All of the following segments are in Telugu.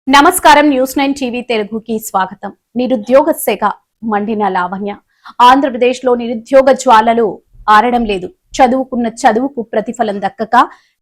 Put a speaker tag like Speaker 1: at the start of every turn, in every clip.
Speaker 1: నమస్కారం న్యూస్ 9 టీవీ తెలుగుకి స్వాగతం. నిరుద్యోగ శాఖ మండిన లావణ్య. ఆంధ్రప్రదేశ్ లో నిరుద్యోగ జ్వాలలు ఆరడం లేదు. చదువుకున్న చదువుకు ప్రతిఫలం దక్కక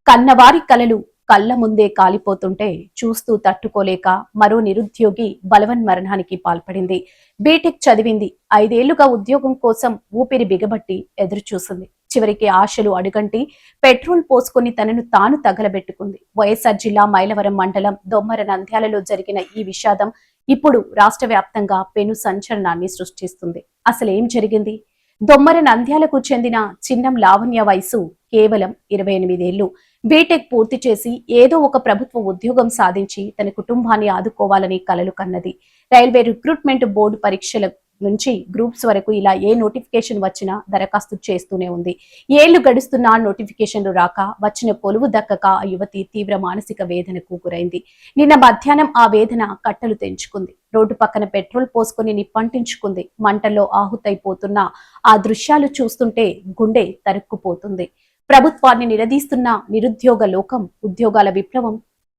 Speaker 1: కన్నవారి కలలు కళ్ళ ముందే కాలిపోతుంటే చూస్తూ తట్టుకోలేక మరో నిరుద్యోగి బలవన్మరణానికి పాల్పడింది. బీటెక్ చదివింది. 5 ఏళ్లుగా ఉద్యోగం కోసం ఊపిరి బిగబట్టి ఎదురుచూసింది. చివరికి ఆశలు అడుగంటి పెట్రోల్ పోసుకుని తనను తాను తగలబెట్టుకుంది. వైఎస్ఆర్ జిల్లా మైలవరం మండలం దొమ్మర నంద్యాలలో జరిగిన ఈ విషాదం ఇప్పుడు రాష్ట్ర వ్యాప్తంగా పెను సంచలనాన్ని సృష్టిస్తుంది. అసలేం జరిగింది? దొమ్మర నంద్యాలకు చెందిన చిన్నం లావణ్య వయసు కేవలం 28 ఏళ్లు. బీటెక్ పూర్తి చేసి ఏదో ఒక ప్రభుత్వ ఉద్యోగం సాధించి తన కుటుంబాన్ని ఆదుకోవాలని కలలు కన్నది. రైల్వే రిక్రూట్మెంట్ బోర్డు పరీక్షల నుంచి గ్రూప్స్ వరకు ఇలా ఏ నోటిఫికేషన్ వచ్చినా దరఖాస్తు చేస్తూనే ఉంది. ఏళ్లు గడుస్తున్నా నోటిఫికేషన్లు రాక వచ్చిన కొలువు దక్కక ఆ యువతి తీవ్ర మానసిక వేదనకు గురైంది. నిన్న మధ్యాహ్నం ఆ వేదన కట్టలు తెంచుకుంది. రోడ్డు పక్కన పెట్రోల్ పోసుకుని నిప్పంటించుకుంది. మంటల్లో ఆహుతైపోతున్న ఆ దృశ్యాలు చూస్తుంటే గుండె తరుక్కుపోతుంది. ప్రభుత్వాన్ని నిలదీస్తున్న నిరుద్యోగ లోకం ఉద్యోగాల విప్లవం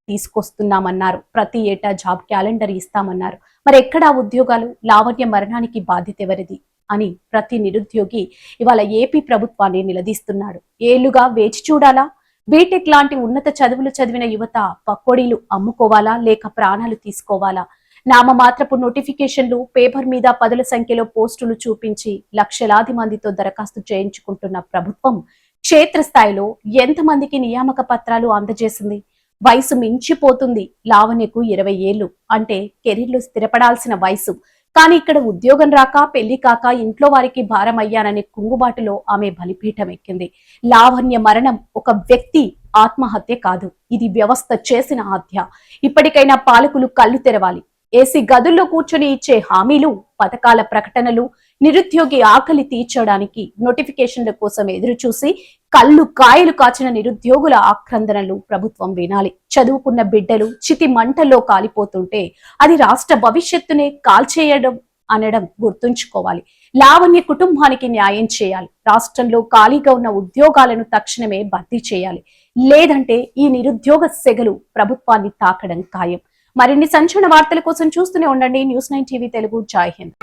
Speaker 1: తీసుకొస్తున్నామన్నారు. ప్రతి ఏటా జాబ్ క్యాలెండర్ ఇస్తామన్నారు. మరి ఎక్కడా ఉద్యోగాలు? లావణ్య మరణానికి బాధ్యత ఎవరిది అని ప్రతి నిరుద్యోగి ఇవాళ ఏపీ ప్రభుత్వాన్ని నిలదీస్తున్నాడు. ఏళ్లుగా వేచి చూడాలా? బీటెక్ లాంటి ఉన్నత చదువులు చదివిన యువత పకోడీలు అమ్ముకోవాలా లేక ప్రాణాలు తీసుకోవాలా? నామమాత్రపు నోటిఫికేషన్లు, పేపర్ మీద పదుల సంఖ్యలో పోస్టులు చూపించి లక్షలాది మందితో దరఖాస్తు చేయించుకుంటున్న ప్రభుత్వం క్షేత్రస్థాయిలో ఎంతమందికి నియామక పత్రాలు అందజేసింది? వయసు మించిపోతుంది. లావణ్యకు 20 ఏళ్లు అంటే కెరీర్లో స్థిరపడాల్సిన వయసు. కానీ ఇక్కడ ఉద్యోగం రాక, పెళ్లి కాక ఇంట్లో వారికి భారం అయ్యాననే కుంగుబాటులో ఆమె బలిపీఠం ఎక్కింది. లావణ్య మరణం ఒక వ్యక్తి ఆత్మహత్య కాదు, ఇది వ్యవస్థ చేసిన హత్య. ఇప్పటికైనా పాలకులు కళ్ళు తెరవాలి. ఏసీ గదుల్లో కూర్చొని ఇచ్చే హామీలు, పథకాల ప్రకటనలు, నిరుద్యోగి ఆకలి తీర్చడానికి నోటిఫికేషన్ల కోసం ఎదురుచూసి కళ్ళు కాయలు కాచిన నిరుద్యోగుల ఆక్రందనలు ప్రభుత్వం వినాలి. చదువుకున్న బిడ్డలు చితి మంటల్లో కాలిపోతుంటే అది రాష్ట్ర భవిష్యత్తునే కాల్చేయడం అనడం గుర్తుంచుకోవాలి. లావణ్య కుటుంబానికి న్యాయం చేయాలి. రాష్ట్రంలో ఖాళీగా ఉన్న ఉద్యోగాలను తక్షణమే భర్తీ చేయాలి. లేదంటే ఈ నిరుద్యోగ సెగలు ప్రభుత్వాన్ని తాకడం ఖాయం. మరిన్ని సంచలన వార్తల కోసం చూస్తూనే ఉండండి న్యూస్ 9 టీవీ తెలుగు. జై హింద్.